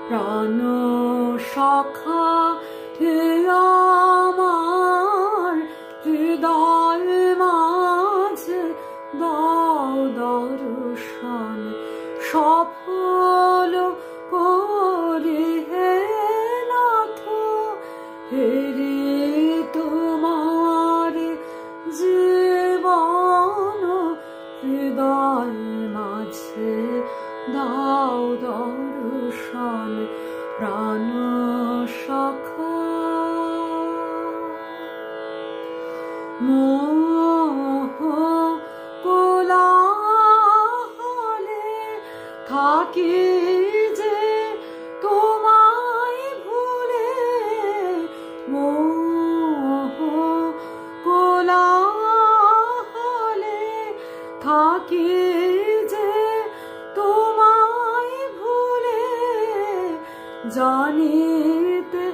প্রাণ সখা হে আমার হৃদয় মাঝে দাও দর্শন সফল করি হে নাথ হেরি তোমার জীবন হৃদয় মাঝে দাও দর্শন প্রাণ সখা মোহ কোলাহলে থাকি যে তোমায় ভুলে মোহ কোলাহলে থাকি যে তোমায় ভুলে জানিতে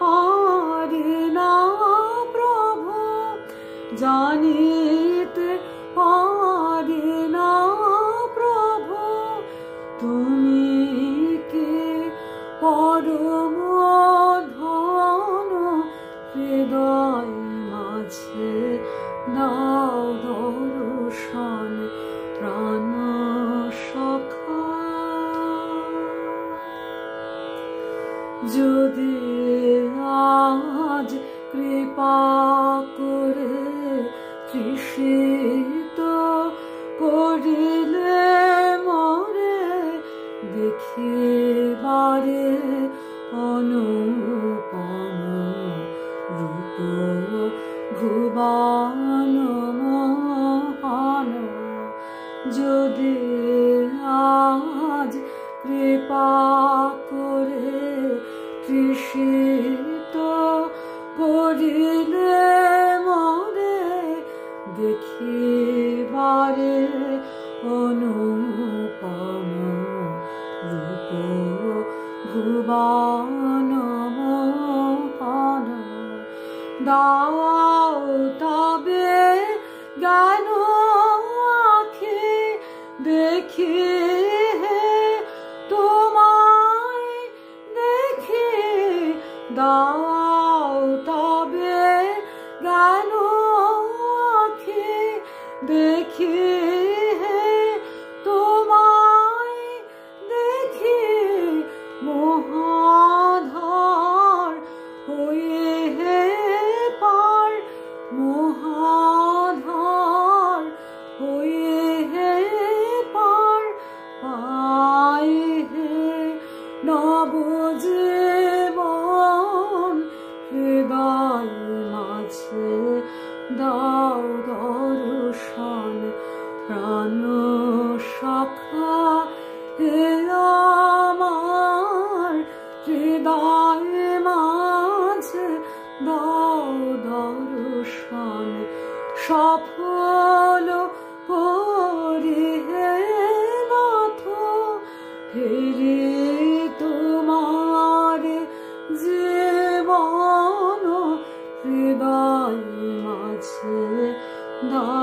পারি না প্রভু জানিতে পারি না প্রভু তুমি কি পরম ধন হৃদয় মাঝে দাও দর্শন প্রাণ সখা যদি আজ কৃপা করে তৃষিত করিলে মরে দেখিবারে অনুপম রূপ ভুবন মোহন যদি আজ কৃপা করে তৃষিত করিলে মরে দেখিবারে অনুপম রূপ ভুবন মোহন দাও তবে জ্ঞান আঁখি দেখি হে তোমায় দেখি দাও তবে জ্ঞান আঁখি দেখি হে তোমায় দেখি মহাধার হয়ে হে পার মহাধার হয়ে হে পার পাই হে নবজীবন হৃদয় মাঝে দাও দর্শন প্রাণ সখা হে আমার হৃদয় মাঝে দাও দর্শন সফল করি হে নাথ হেরি তোমার জীবন হৃদয় মাঝে দাও